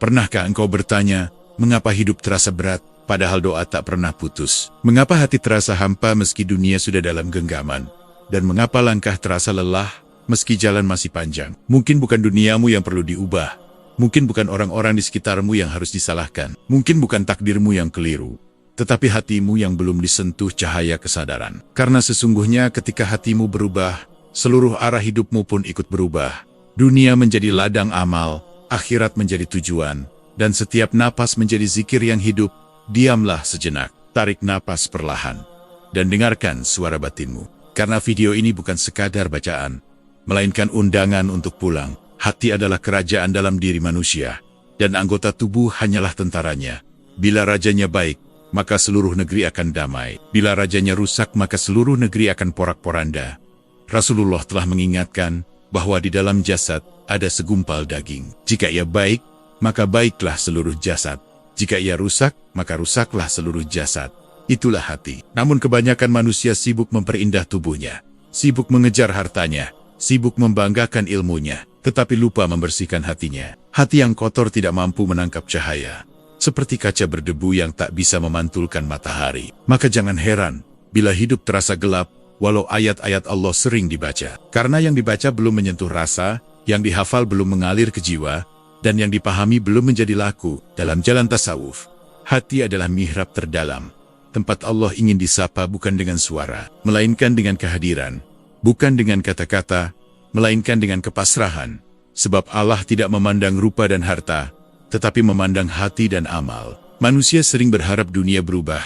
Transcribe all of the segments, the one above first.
Pernahkah engkau bertanya, mengapa hidup terasa berat, padahal doa tak pernah putus? Mengapa hati terasa hampa meski dunia sudah dalam genggaman? Dan mengapa langkah terasa lelah, meski jalan masih panjang? Mungkin bukan duniamu yang perlu diubah. Mungkin bukan orang-orang di sekitarmu yang harus disalahkan. Mungkin bukan takdirmu yang keliru. Tetapi hatimu yang belum disentuh cahaya kesadaran. Karena sesungguhnya ketika hatimu berubah, seluruh arah hidupmu pun ikut berubah. Dunia menjadi ladang amal, akhirat menjadi tujuan, dan setiap napas menjadi zikir yang hidup. Diamlah sejenak, tarik napas perlahan, dan dengarkan suara batinmu. Karena video ini bukan sekadar bacaan, melainkan undangan untuk pulang. Hati adalah kerajaan dalam diri manusia, dan anggota tubuh hanyalah tentaranya. Bila rajanya baik, maka seluruh negeri akan damai. Bila rajanya rusak, maka seluruh negeri akan porak-poranda. Rasulullah telah mengingatkan bahwa di dalam jasad ada segumpal daging. Jika ia baik, maka baiklah seluruh jasad. Jika ia rusak, maka rusaklah seluruh jasad. Itulah hati. Namun kebanyakan manusia sibuk memperindah tubuhnya, sibuk mengejar hartanya, sibuk membanggakan ilmunya, tetapi lupa membersihkan hatinya. Hati yang kotor tidak mampu menangkap cahaya, seperti kaca berdebu yang tak bisa memantulkan matahari. Maka jangan heran bila hidup terasa gelap, walau ayat-ayat Allah sering dibaca. Karena yang dibaca belum menyentuh rasa, yang dihafal belum mengalir ke jiwa, dan yang dipahami belum menjadi laku dalam jalan tasawuf. Hati adalah mihrab terdalam, tempat Allah ingin disapa bukan dengan suara, melainkan dengan kehadiran, bukan dengan kata-kata, melainkan dengan kepasrahan. Sebab Allah tidak memandang rupa dan harta, tetapi memandang hati dan amal. Manusia sering berharap dunia berubah,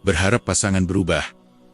berharap pasangan berubah,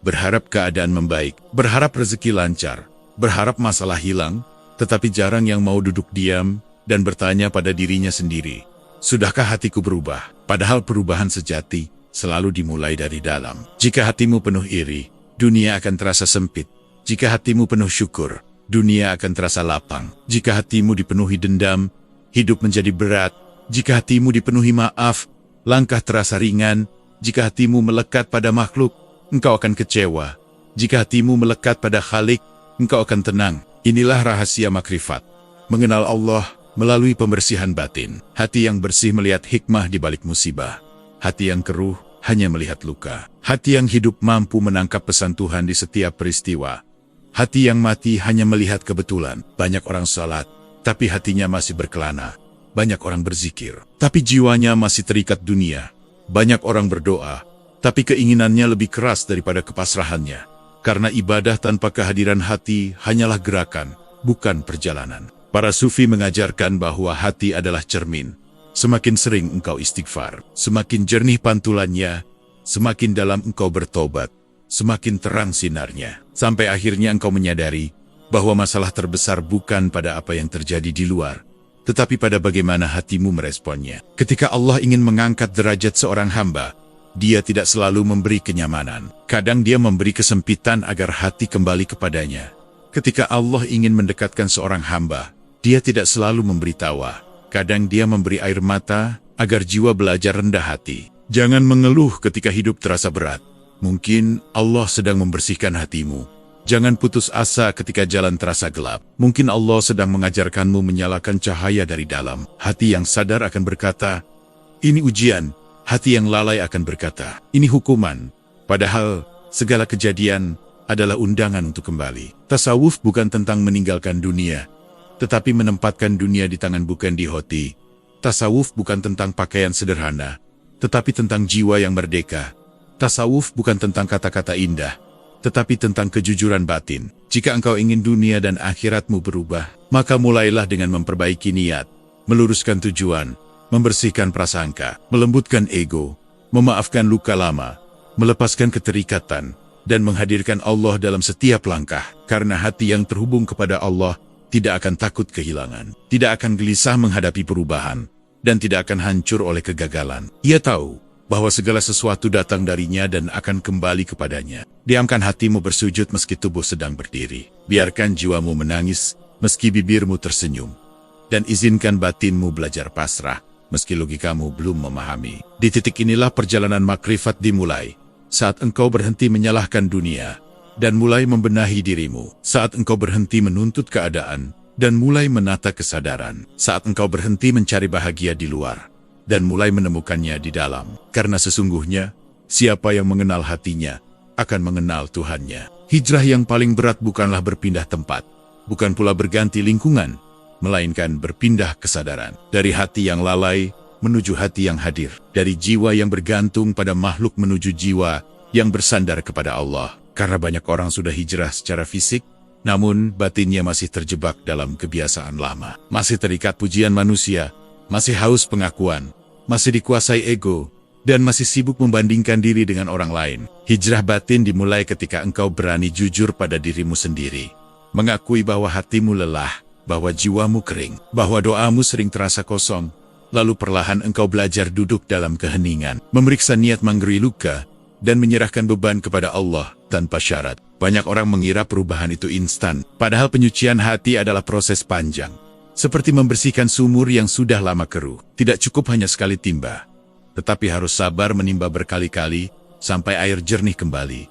berharap keadaan membaik, berharap rezeki lancar, berharap masalah hilang, tetapi jarang yang mau duduk diam dan bertanya pada dirinya sendiri, sudahkah hatiku berubah? Padahal perubahan sejati selalu dimulai dari dalam. Jika hatimu penuh iri, dunia akan terasa sempit. Jika hatimu penuh syukur, dunia akan terasa lapang. Jika hatimu dipenuhi dendam, hidup menjadi berat. Jika hatimu dipenuhi maaf, langkah terasa ringan. Jika hatimu melekat pada makhluk, engkau akan kecewa. Jika hatimu melekat pada Khalik, engkau akan tenang. Inilah rahasia makrifat, mengenal Allah melalui pembersihan batin. Hati yang bersih melihat hikmah di balik musibah. Hati yang keruh hanya melihat luka. Hati yang hidup mampu menangkap pesan Tuhan di setiap peristiwa. Hati yang mati hanya melihat kebetulan. Banyak orang salat, tapi hatinya masih berkelana. Banyak orang berzikir, tapi jiwanya masih terikat dunia. Banyak orang berdoa, tapi keinginannya lebih keras daripada kepasrahannya. Karena ibadah tanpa kehadiran hati hanyalah gerakan, bukan perjalanan. Para sufi mengajarkan bahwa hati adalah cermin. Semakin sering engkau istighfar, semakin jernih pantulannya, semakin dalam engkau bertobat, semakin terang sinarnya. Sampai akhirnya engkau menyadari bahwa masalah terbesar bukan pada apa yang terjadi di luar, tetapi pada bagaimana hatimu meresponnya. Ketika Allah ingin mengangkat derajat seorang hamba, Dia tidak selalu memberi kenyamanan. Kadang Dia memberi kesempitan agar hati kembali kepadanya. Ketika Allah ingin mendekatkan seorang hamba, Dia tidak selalu memberi tawa. Kadang Dia memberi air mata agar jiwa belajar rendah hati. Jangan mengeluh ketika hidup terasa berat. Mungkin Allah sedang membersihkan hatimu. Jangan putus asa ketika jalan terasa gelap. Mungkin Allah sedang mengajarkanmu menyalakan cahaya dari dalam. Hati yang sadar akan berkata, ini ujian. Hati yang lalai akan berkata, ini hukuman. Padahal segala kejadian adalah undangan untuk kembali. Tasawuf bukan tentang meninggalkan dunia, tetapi menempatkan dunia di tangan bukan di hati. Tasawuf bukan tentang pakaian sederhana, tetapi tentang jiwa yang merdeka. Tasawuf bukan tentang kata-kata indah, tetapi tentang kejujuran batin. Jika engkau ingin dunia dan akhiratmu berubah, maka mulailah dengan memperbaiki niat, meluruskan tujuan, membersihkan prasangka, melembutkan ego, memaafkan luka lama, melepaskan keterikatan, dan menghadirkan Allah dalam setiap langkah. Karena hati yang terhubung kepada Allah tidak akan takut kehilangan, tidak akan gelisah menghadapi perubahan, dan tidak akan hancur oleh kegagalan. Ia tahu bahwa segala sesuatu datang darinya dan akan kembali kepadanya. Diamkan hatimu bersujud meski tubuh sedang berdiri. Biarkan jiwamu menangis meski bibirmu tersenyum. Dan izinkan batinmu belajar pasrah meski logikamu belum memahami. Di titik inilah perjalanan makrifat dimulai. Saat engkau berhenti menyalahkan dunia dan mulai membenahi dirimu. Saat engkau berhenti menuntut keadaan dan mulai menata kesadaran. Saat engkau berhenti mencari bahagia di luar dan mulai menemukannya di dalam. Karena sesungguhnya, siapa yang mengenal hatinya akan mengenal Tuhannya. Hijrah yang paling berat bukanlah berpindah tempat, bukan pula berganti lingkungan, melainkan berpindah kesadaran. Dari hati yang lalai menuju hati yang hadir. Dari jiwa yang bergantung pada makhluk menuju jiwa yang bersandar kepada Allah. Karena banyak orang sudah hijrah secara fisik, namun batinnya masih terjebak dalam kebiasaan lama. Masih terikat pujian manusia, masih haus pengakuan, masih dikuasai ego, dan masih sibuk membandingkan diri dengan orang lain. Hijrah batin dimulai ketika engkau berani jujur pada dirimu sendiri. Mengakui bahwa hatimu lelah, bahwa jiwamu kering, bahwa doamu sering terasa kosong. Lalu perlahan engkau belajar duduk dalam keheningan, memeriksa niat menggeri luka, dan menyerahkan beban kepada Allah tanpa syarat. Banyak orang mengira perubahan itu instan, padahal penyucian hati adalah proses panjang. Seperti membersihkan sumur yang sudah lama keruh. Tidak cukup hanya sekali timba, tetapi harus sabar menimba berkali-kali, sampai air jernih kembali.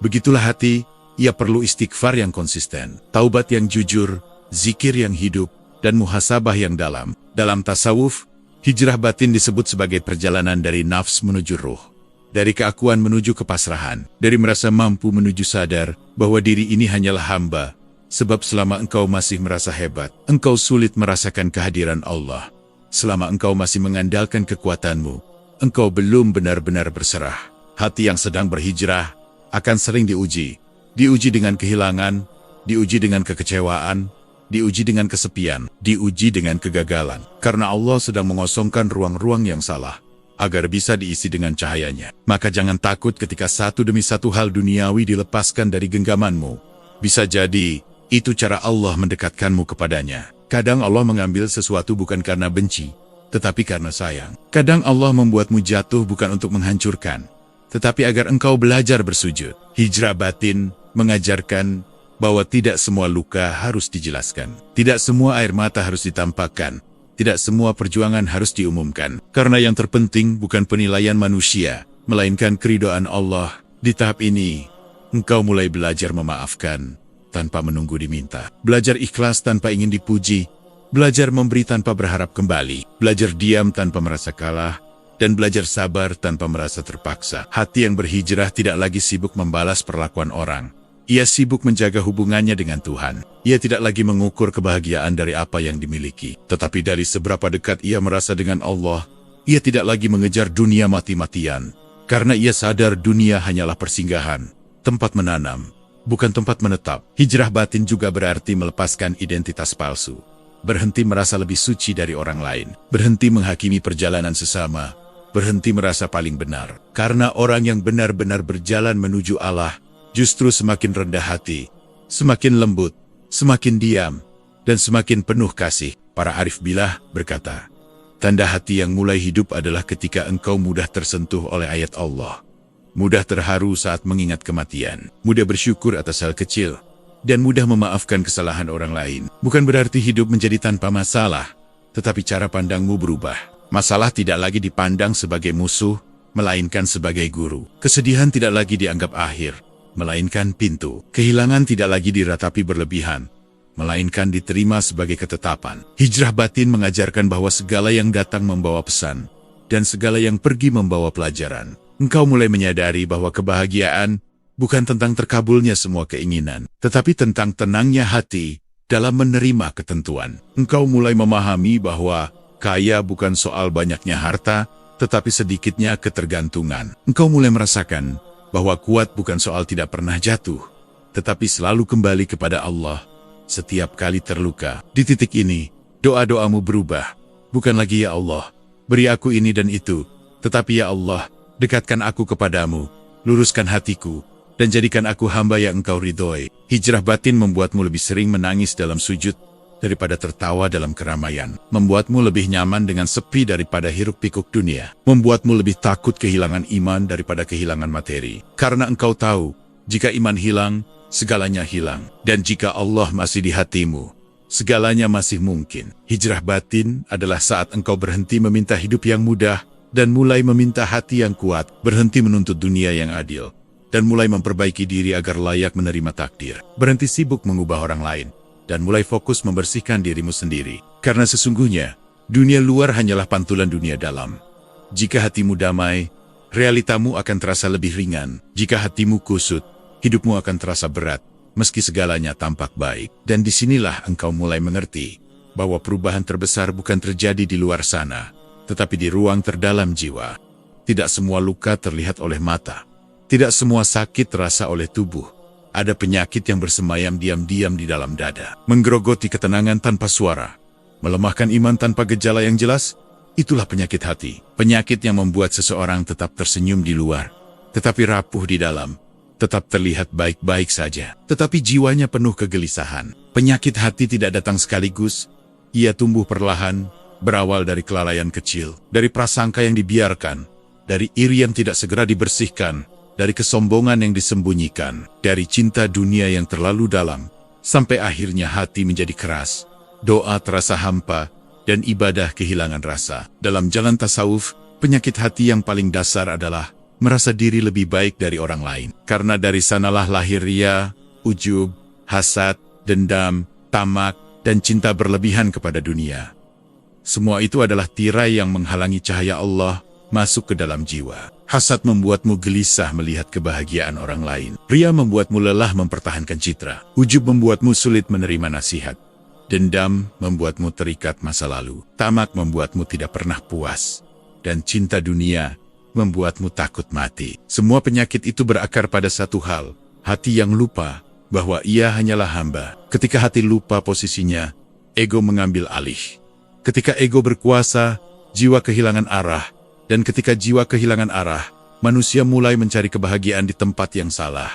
Begitulah hati, ia perlu istighfar yang konsisten, taubat yang jujur, zikir yang hidup, dan muhasabah yang dalam. Dalam tasawuf, hijrah batin disebut sebagai perjalanan dari nafs menuju ruh. Dari keakuan menuju kepasrahan, dari merasa mampu menuju sadar bahwa diri ini hanyalah hamba. Sebab selama engkau masih merasa hebat, engkau sulit merasakan kehadiran Allah. Selama engkau masih mengandalkan kekuatanmu, engkau belum benar-benar berserah. Hati yang sedang berhijrah akan sering diuji. Diuji dengan kehilangan, diuji dengan kekecewaan, diuji dengan kesepian, diuji dengan kegagalan. Karena Allah sedang mengosongkan ruang-ruang yang salah, agar bisa diisi dengan cahayanya. Maka jangan takut ketika satu demi satu hal duniawi dilepaskan dari genggamanmu. Bisa jadi, itu cara Allah mendekatkanmu kepadanya. Kadang Allah mengambil sesuatu bukan karena benci, tetapi karena sayang. Kadang Allah membuatmu jatuh bukan untuk menghancurkan, tetapi agar engkau belajar bersujud. Hijrah batin mengajarkan bahwa tidak semua luka harus dijelaskan. Tidak semua air mata harus ditampakkan. Tidak semua perjuangan harus diumumkan. Karena yang terpenting bukan penilaian manusia, melainkan keridhaan Allah. Di tahap ini, engkau mulai belajar memaafkan tanpa menunggu diminta. Belajar ikhlas tanpa ingin dipuji. Belajar memberi tanpa berharap kembali. Belajar diam tanpa merasa kalah. Dan belajar sabar tanpa merasa terpaksa. Hati yang berhijrah tidak lagi sibuk membalas perlakuan orang. Ia sibuk menjaga hubungannya dengan Tuhan. Ia tidak lagi mengukur kebahagiaan dari apa yang dimiliki, tetapi dari seberapa dekat ia merasa dengan Allah. Ia tidak lagi mengejar dunia mati-matian, karena ia sadar dunia hanyalah persinggahan, tempat menanam, bukan tempat menetap. Hijrah batin juga berarti melepaskan identitas palsu. Berhenti merasa lebih suci dari orang lain. Berhenti menghakimi perjalanan sesama. Berhenti merasa paling benar. Karena orang yang benar-benar berjalan menuju Allah justru semakin rendah hati, semakin lembut, semakin diam, dan semakin penuh kasih. Para arif billah berkata, tanda hati yang mulai hidup adalah ketika engkau mudah tersentuh oleh ayat Allah, mudah terharu saat mengingat kematian, mudah bersyukur atas hal kecil, dan mudah memaafkan kesalahan orang lain. Bukan berarti hidup menjadi tanpa masalah, tetapi cara pandangmu berubah. Masalah tidak lagi dipandang sebagai musuh, melainkan sebagai guru. Kesedihan tidak lagi dianggap akhir, melainkan pintu. Kehilangan tidak lagi diratapi berlebihan, melainkan diterima sebagai ketetapan. Hijrah batin mengajarkan bahwa segala yang datang membawa pesan, dan segala yang pergi membawa pelajaran. Engkau mulai menyadari bahwa kebahagiaan bukan tentang terkabulnya semua keinginan, tetapi tentang tenangnya hati dalam menerima ketentuan. Engkau mulai memahami bahwa kaya bukan soal banyaknya harta, tetapi sedikitnya ketergantungan. Engkau mulai merasakan bahwa kuat bukan soal tidak pernah jatuh, tetapi selalu kembali kepada Allah setiap kali terluka. Di titik ini, doa-doamu berubah. Bukan lagi ya Allah, beri aku ini dan itu, tetapi ya Allah, dekatkan aku kepadamu, luruskan hatiku, dan jadikan aku hamba yang engkau ridhoi. Hijrah batin membuatmu lebih sering menangis dalam sujud daripada tertawa dalam keramaian. Membuatmu lebih nyaman dengan sepi daripada hiruk-pikuk dunia. Membuatmu lebih takut kehilangan iman daripada kehilangan materi. Karena engkau tahu, jika iman hilang, segalanya hilang. Dan jika Allah masih di hatimu, segalanya masih mungkin. Hijrah batin adalah saat engkau berhenti meminta hidup yang mudah, dan mulai meminta hati yang kuat. Berhenti menuntut dunia yang adil, dan mulai memperbaiki diri agar layak menerima takdir. Berhenti sibuk mengubah orang lain, dan mulai fokus membersihkan dirimu sendiri. Karena sesungguhnya, dunia luar hanyalah pantulan dunia dalam. Jika hatimu damai, realitamu akan terasa lebih ringan. Jika hatimu kusut, hidupmu akan terasa berat, meski segalanya tampak baik. Dan disinilah engkau mulai mengerti bahwa perubahan terbesar bukan terjadi di luar sana, tetapi di ruang terdalam jiwa. Tidak semua luka terlihat oleh mata. Tidak semua sakit terasa oleh tubuh. Ada penyakit yang bersemayam diam-diam di dalam dada. Menggerogoti ketenangan tanpa suara. Melemahkan iman tanpa gejala yang jelas. Itulah penyakit hati. Penyakit yang membuat seseorang tetap tersenyum di luar, tetapi rapuh di dalam. Tetap terlihat baik-baik saja, tetapi jiwanya penuh kegelisahan. Penyakit hati tidak datang sekaligus. Ia tumbuh perlahan, berawal dari kelalaian kecil, dari prasangka yang dibiarkan, dari iri yang tidak segera dibersihkan, dari kesombongan yang disembunyikan, dari cinta dunia yang terlalu dalam, sampai akhirnya hati menjadi keras, doa terasa hampa, dan ibadah kehilangan rasa. Dalam jalan tasawuf, penyakit hati yang paling dasar adalah merasa diri lebih baik dari orang lain. Karena dari sanalah lahir riya, ujub, hasad, dendam, tamak, dan cinta berlebihan kepada dunia. Semua itu adalah tirai yang menghalangi cahaya Allah masuk ke dalam jiwa. Hasad membuatmu gelisah melihat kebahagiaan orang lain. Riya membuatmu lelah mempertahankan citra. Ujub membuatmu sulit menerima nasihat. Dendam membuatmu terikat masa lalu. Tamak membuatmu tidak pernah puas. Dan cinta dunia membuatmu takut mati. Semua penyakit itu berakar pada satu hal. Hati yang lupa bahwa ia hanyalah hamba. Ketika hati lupa posisinya, ego mengambil alih. Ketika ego berkuasa, jiwa kehilangan arah. Dan ketika jiwa kehilangan arah, manusia mulai mencari kebahagiaan di tempat yang salah.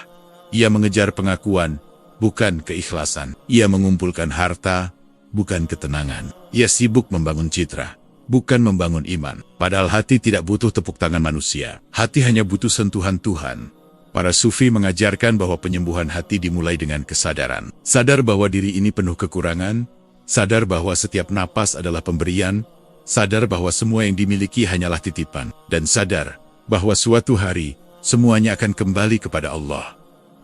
Ia mengejar pengakuan, bukan keikhlasan. Ia mengumpulkan harta, bukan ketenangan. Ia sibuk membangun citra, bukan membangun iman. Padahal hati tidak butuh tepuk tangan manusia. Hati hanya butuh sentuhan Tuhan. Para sufi mengajarkan bahwa penyembuhan hati dimulai dengan kesadaran. Sadar bahwa diri ini penuh kekurangan, sadar bahwa setiap napas adalah pemberian, sadar bahwa semua yang dimiliki hanyalah titipan, dan sadar bahwa suatu hari semuanya akan kembali kepada Allah.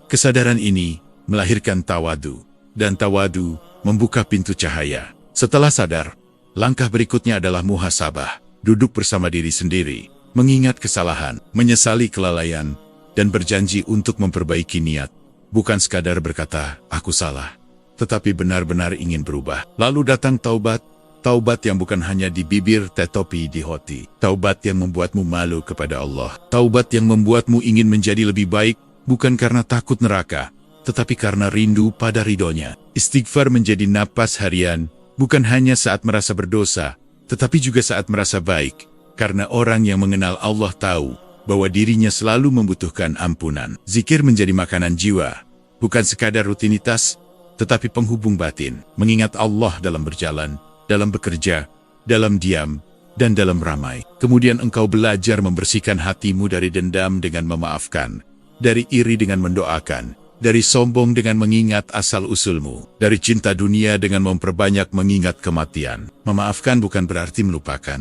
Kesadaran ini melahirkan tawadu, dan tawadu membuka pintu cahaya. Setelah sadar, langkah berikutnya adalah muhasabah, duduk bersama diri sendiri, mengingat kesalahan, menyesali kelalaian, dan berjanji untuk memperbaiki niat. Bukan sekadar berkata, aku salah, tetapi benar-benar ingin berubah. Lalu datang taubat, taubat yang bukan hanya di bibir tetapi di hati. Taubat yang membuatmu malu kepada Allah. Taubat yang membuatmu ingin menjadi lebih baik, bukan karena takut neraka, tetapi karena rindu pada ridhonya. Istighfar menjadi napas harian, bukan hanya saat merasa berdosa, tetapi juga saat merasa baik. Karena orang yang mengenal Allah tahu bahwa dirinya selalu membutuhkan ampunan. Zikir menjadi makanan jiwa, bukan sekadar rutinitas, tetapi penghubung batin. Mengingat Allah dalam berjalan, dalam bekerja, dalam diam, dan dalam ramai. Kemudian engkau belajar membersihkan hatimu dari dendam dengan memaafkan, dari iri dengan mendoakan, dari sombong dengan mengingat asal-usulmu, dari cinta dunia dengan memperbanyak mengingat kematian. Memaafkan bukan berarti melupakan,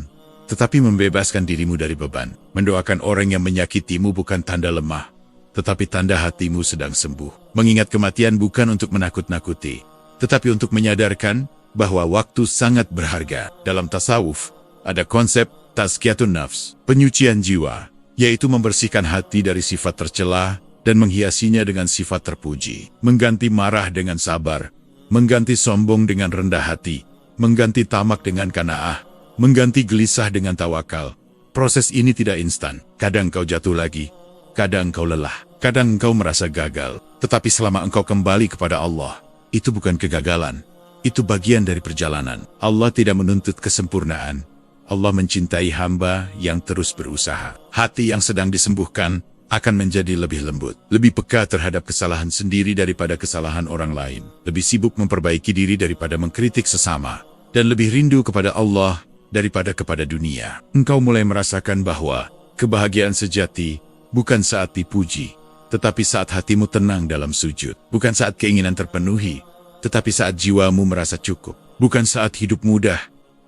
tetapi membebaskan dirimu dari beban. Mendoakan orang yang menyakitimu bukan tanda lemah, tetapi tanda hatimu sedang sembuh. Mengingat kematian bukan untuk menakut-nakuti, tetapi untuk menyadarkan bahwa waktu sangat berharga. Dalam tasawuf, ada konsep tazkiyatun nafs, penyucian jiwa, yaitu membersihkan hati dari sifat tercela dan menghiasinya dengan sifat terpuji. Mengganti marah dengan sabar, mengganti sombong dengan rendah hati, mengganti tamak dengan qanaah, mengganti gelisah dengan tawakal. Proses ini tidak instan. Kadang kau jatuh lagi, kadang kau lelah, kadang engkau merasa gagal. Tetapi selama engkau kembali kepada Allah, itu bukan kegagalan. Itu bagian dari perjalanan. Allah tidak menuntut kesempurnaan. Allah mencintai hamba yang terus berusaha. Hati yang sedang disembuhkan akan menjadi lebih lembut, lebih peka terhadap kesalahan sendiri daripada kesalahan orang lain, lebih sibuk memperbaiki diri daripada mengkritik sesama, dan lebih rindu kepada Allah daripada kepada dunia. Engkau mulai merasakan bahwa kebahagiaan sejati bukan saat dipuji, tetapi saat hatimu tenang dalam sujud. Bukan saat keinginan terpenuhi, tetapi saat jiwamu merasa cukup. Bukan saat hidup mudah,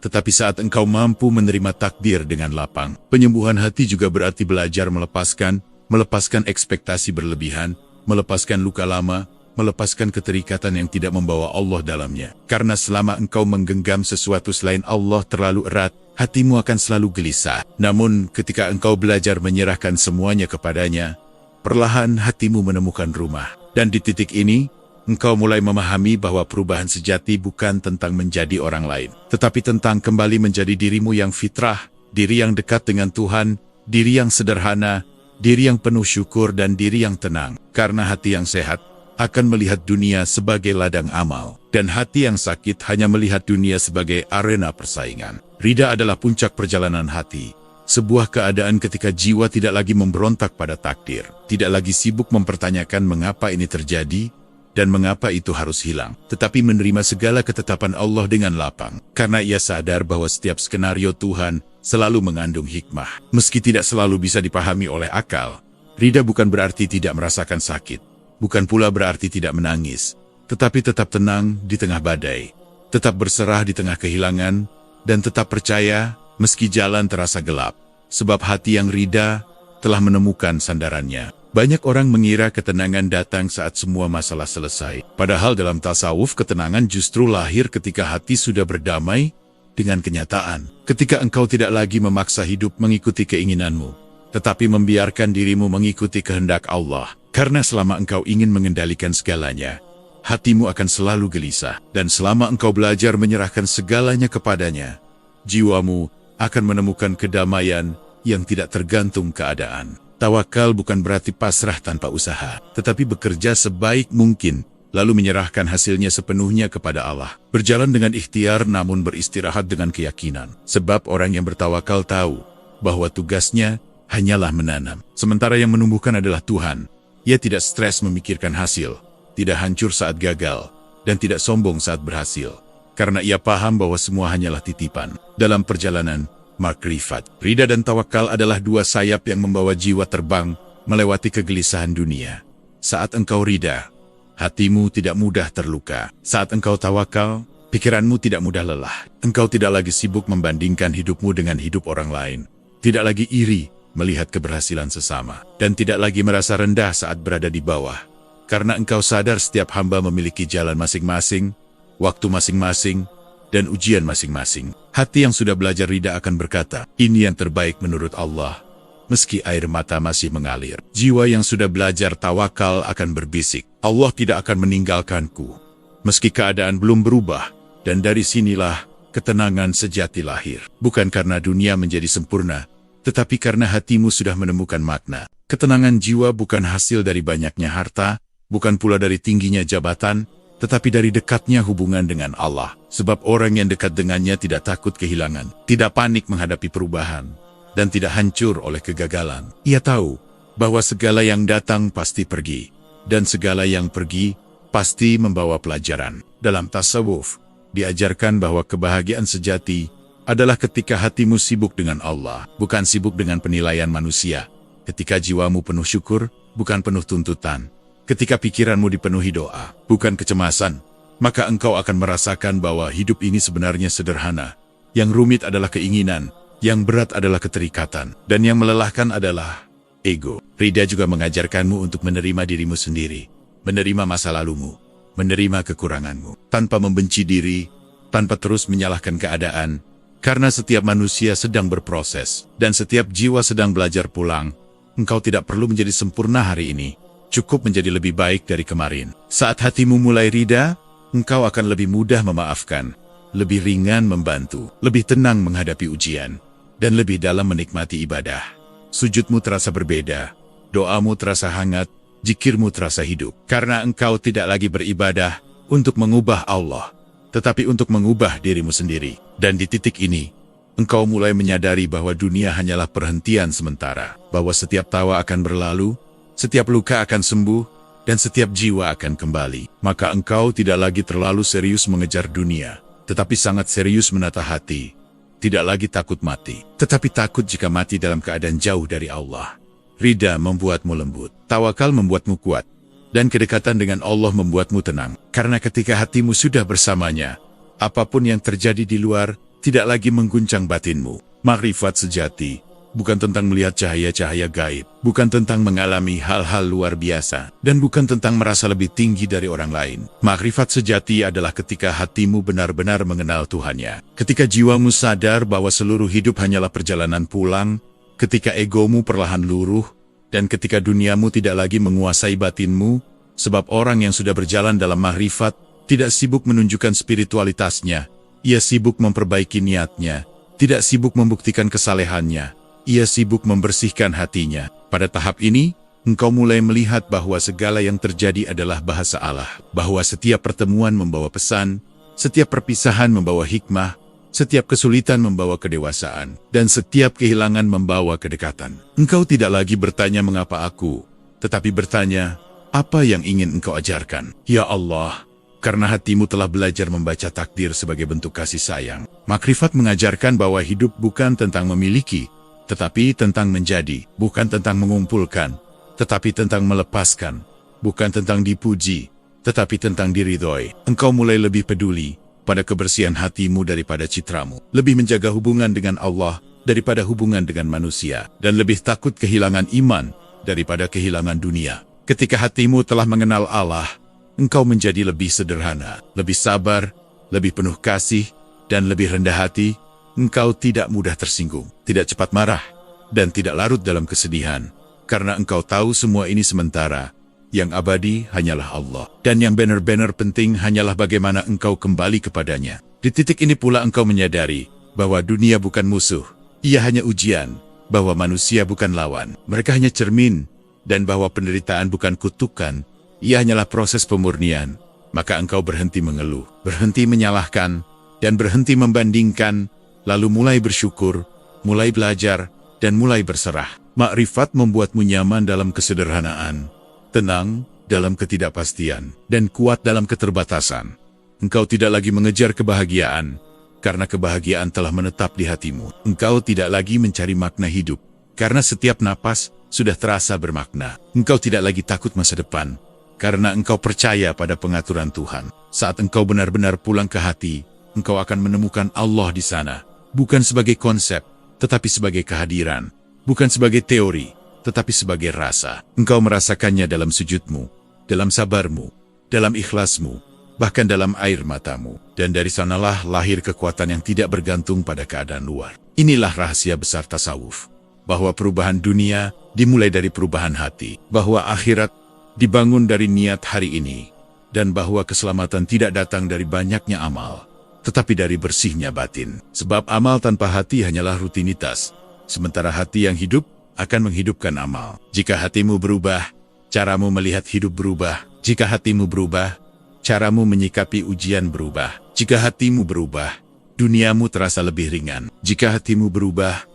tetapi saat engkau mampu menerima takdir dengan lapang. Penyembuhan hati juga berarti belajar melepaskan ekspektasi berlebihan, melepaskan luka lama, melepaskan keterikatan yang tidak membawa Allah dalamnya. Karena selama engkau menggenggam sesuatu selain Allah terlalu erat, hatimu akan selalu gelisah. Namun ketika engkau belajar menyerahkan semuanya kepadanya, perlahan hatimu menemukan rumah. Dan di titik ini, engkau mulai memahami bahwa perubahan sejati bukan tentang menjadi orang lain, tetapi tentang kembali menjadi dirimu yang fitrah, diri yang dekat dengan Tuhan, diri yang sederhana, diri yang penuh syukur dan diri yang tenang. Karena hati yang sehat akan melihat dunia sebagai ladang amal, dan hati yang sakit hanya melihat dunia sebagai arena persaingan. Ridha adalah puncak perjalanan hati, sebuah keadaan ketika jiwa tidak lagi memberontak pada takdir, tidak lagi sibuk mempertanyakan mengapa ini terjadi, dan mengapa itu harus hilang, tetapi menerima segala ketetapan Allah dengan lapang, karena ia sadar bahwa setiap skenario Tuhan selalu mengandung hikmah. Meski tidak selalu bisa dipahami oleh akal, ridha bukan berarti tidak merasakan sakit, bukan pula berarti tidak menangis, tetapi tetap tenang di tengah badai, tetap berserah di tengah kehilangan, dan tetap percaya meski jalan terasa gelap, sebab hati yang ridha telah menemukan sandarannya. Banyak orang mengira ketenangan datang saat semua masalah selesai. Padahal dalam tasawuf ketenangan justru lahir ketika hati sudah berdamai dengan kenyataan. Ketika engkau tidak lagi memaksa hidup mengikuti keinginanmu, tetapi membiarkan dirimu mengikuti kehendak Allah. Karena selama engkau ingin mengendalikan segalanya, hatimu akan selalu gelisah. Dan selama engkau belajar menyerahkan segalanya kepadanya, jiwamu akan menemukan kedamaian yang tidak tergantung keadaan. Tawakal bukan berarti pasrah tanpa usaha, tetapi bekerja sebaik mungkin, lalu menyerahkan hasilnya sepenuhnya kepada Allah. Berjalan dengan ikhtiar namun beristirahat dengan keyakinan. Sebab orang yang bertawakal tahu bahwa tugasnya hanyalah menanam, sementara yang menumbuhkan adalah Tuhan. Ia tidak stres memikirkan hasil, tidak hancur saat gagal, dan tidak sombong saat berhasil. Karena ia paham bahwa semua hanyalah titipan. Dalam perjalanan makrifat, ridha dan tawakal adalah dua sayap yang membawa jiwa terbang melewati kegelisahan dunia. Saat engkau ridha, hatimu tidak mudah terluka. Saat engkau tawakal, pikiranmu tidak mudah lelah. Engkau tidak lagi sibuk membandingkan hidupmu dengan hidup orang lain, tidak lagi iri melihat keberhasilan sesama, dan tidak lagi merasa rendah saat berada di bawah. Karena engkau sadar setiap hamba memiliki jalan masing-masing, waktu masing-masing, dan ujian masing-masing. Hati yang sudah belajar ridha akan berkata, ini yang terbaik menurut Allah, meski air mata masih mengalir. Jiwa yang sudah belajar tawakal akan berbisik, Allah tidak akan meninggalkanku, meski keadaan belum berubah. Dan dari sinilah ketenangan sejati lahir. Bukan karena dunia menjadi sempurna, tetapi karena hatimu sudah menemukan makna. Ketenangan jiwa bukan hasil dari banyaknya harta, bukan pula dari tingginya jabatan, tetapi dari dekatnya hubungan dengan Allah. Sebab orang yang dekat dengannya tidak takut kehilangan, tidak panik menghadapi perubahan, dan tidak hancur oleh kegagalan. Ia tahu bahwa segala yang datang pasti pergi, dan segala yang pergi pasti membawa pelajaran. Dalam tasawuf, diajarkan bahwa kebahagiaan sejati adalah ketika hatimu sibuk dengan Allah, bukan sibuk dengan penilaian manusia. Ketika jiwamu penuh syukur, bukan penuh tuntutan. Ketika pikiranmu dipenuhi doa, bukan kecemasan, maka engkau akan merasakan bahwa hidup ini sebenarnya sederhana. Yang rumit adalah keinginan, yang berat adalah keterikatan, dan yang melelahkan adalah ego. Ridha juga mengajarkanmu untuk menerima dirimu sendiri, menerima masa lalumu, menerima kekuranganmu, tanpa membenci diri, tanpa terus menyalahkan keadaan, karena setiap manusia sedang berproses, dan setiap jiwa sedang belajar pulang. Engkau tidak perlu menjadi sempurna hari ini, cukup menjadi lebih baik dari kemarin. Saat hatimu mulai ridha, engkau akan lebih mudah memaafkan, lebih ringan membantu, lebih tenang menghadapi ujian, dan lebih dalam menikmati ibadah. Sujudmu terasa berbeda, doamu terasa hangat, zikirmu terasa hidup. Karena engkau tidak lagi beribadah untuk mengubah Allah, tetapi untuk mengubah dirimu sendiri. Dan di titik ini, engkau mulai menyadari bahwa dunia hanyalah perhentian sementara, bahwa setiap tawa akan berlalu, setiap luka akan sembuh, dan setiap jiwa akan kembali. Maka engkau tidak lagi terlalu serius mengejar dunia, tetapi sangat serius menata hati. Tidak lagi takut mati, tetapi takut jika mati dalam keadaan jauh dari Allah. Ridha membuatmu lembut, tawakal membuatmu kuat, dan kedekatan dengan Allah membuatmu tenang. Karena ketika hatimu sudah bersamanya, apapun yang terjadi di luar tidak lagi mengguncang batinmu. Makrifat sejati bukan tentang melihat cahaya-cahaya gaib, bukan tentang mengalami hal-hal luar biasa, dan bukan tentang merasa lebih tinggi dari orang lain. Makrifat sejati adalah ketika hatimu benar-benar mengenal Tuhannya. Ketika jiwamu sadar bahwa seluruh hidup hanyalah perjalanan pulang, ketika egomu perlahan luruh, dan ketika duniamu tidak lagi menguasai batinmu, sebab orang yang sudah berjalan dalam makrifat tidak sibuk menunjukkan spiritualitasnya, ia sibuk memperbaiki niatnya, tidak sibuk membuktikan kesalehannya, ia sibuk membersihkan hatinya. Pada tahap ini, engkau mulai melihat bahwa segala yang terjadi adalah bahasa Allah, bahwa setiap pertemuan membawa pesan, setiap perpisahan membawa hikmah, setiap kesulitan membawa kedewasaan, dan setiap kehilangan membawa kedekatan. Engkau tidak lagi bertanya mengapa aku, tetapi bertanya, apa yang ingin engkau ajarkan? Ya Allah, karena hatimu telah belajar membaca takdir sebagai bentuk kasih sayang. Makrifat mengajarkan bahwa hidup bukan tentang memiliki, tetapi tentang menjadi, bukan tentang mengumpulkan, tetapi tentang melepaskan, bukan tentang dipuji, tetapi tentang diridhoi. Engkau mulai lebih peduli pada kebersihan hatimu daripada citramu, lebih menjaga hubungan dengan Allah daripada hubungan dengan manusia, dan lebih takut kehilangan iman daripada kehilangan dunia. Ketika hatimu telah mengenal Allah, engkau menjadi lebih sederhana, lebih sabar, lebih penuh kasih, dan lebih rendah hati. Engkau tidak mudah tersinggung, tidak cepat marah, dan tidak larut dalam kesedihan, karena engkau tahu semua ini sementara. Yang abadi hanyalah Allah, dan yang benar-benar penting hanyalah bagaimana engkau kembali kepadanya. Di titik ini pula engkau menyadari bahwa dunia bukan musuh, ia hanya ujian, bahwa manusia bukan lawan, mereka hanya cermin, dan bahwa penderitaan bukan kutukan, ia hanyalah proses pemurnian. Maka engkau berhenti mengeluh, berhenti menyalahkan, dan berhenti membandingkan, lalu mulai bersyukur, mulai belajar, dan mulai berserah. Makrifat membuatmu nyaman dalam kesederhanaan, tenang dalam ketidakpastian, dan kuat dalam keterbatasan. Engkau tidak lagi mengejar kebahagiaan, karena kebahagiaan telah menetap di hatimu. Engkau tidak lagi mencari makna hidup, karena setiap napas sudah terasa bermakna. Engkau tidak lagi takut masa depan, karena engkau percaya pada pengaturan Tuhan. Saat engkau benar-benar pulang ke hati, engkau akan menemukan Allah di sana, bukan sebagai konsep, tetapi sebagai kehadiran, bukan sebagai teori, tetapi sebagai rasa. Engkau merasakannya dalam sujudmu, dalam sabarmu, dalam ikhlasmu, bahkan dalam air matamu. Dan dari sanalah lahir kekuatan yang tidak bergantung pada keadaan luar. Inilah rahasia besar tasawuf, bahwa perubahan dunia dimulai dari perubahan hati, bahwa akhirat dibangun dari niat hari ini, dan bahwa keselamatan tidak datang dari banyaknya amal, tetapi dari bersihnya batin. Sebab amal tanpa hati hanyalah rutinitas, sementara hati yang hidup akan menghidupkan amal. Jika hatimu berubah, caramu melihat hidup berubah. Jika hatimu berubah, caramu menyikapi ujian berubah. Jika hatimu berubah, duniamu terasa lebih ringan. Jika hatimu berubah,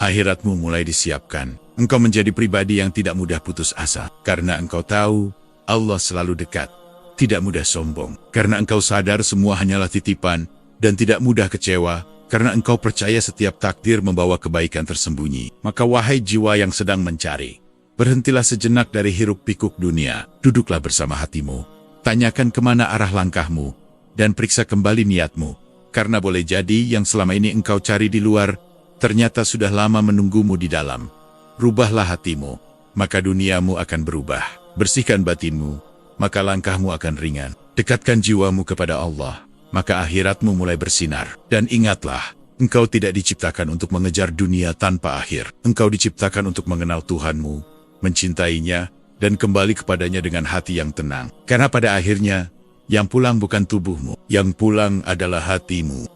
akhiratmu mulai disiapkan. Engkau menjadi pribadi yang tidak mudah putus asa, karena engkau tahu Allah selalu dekat. Tidak mudah sombong, karena engkau sadar semua hanyalah titipan, dan tidak mudah kecewa, karena engkau percaya setiap takdir membawa kebaikan tersembunyi. Maka wahai jiwa yang sedang mencari, berhentilah sejenak dari hiruk-pikuk dunia. Duduklah bersama hatimu, tanyakan kemana arah langkahmu, dan periksa kembali niatmu. Karena boleh jadi yang selama ini engkau cari di luar, ternyata sudah lama menunggumu di dalam. Rubahlah hatimu, maka duniamu akan berubah. Bersihkan batinmu, maka langkahmu akan ringan. Dekatkan jiwamu kepada Allah, maka akhiratmu mulai bersinar. Dan ingatlah, engkau tidak diciptakan untuk mengejar dunia tanpa akhir. Engkau diciptakan untuk mengenal Tuhanmu, mencintainya, dan kembali kepadanya dengan hati yang tenang. Karena pada akhirnya, yang pulang bukan tubuhmu, yang pulang adalah hatimu.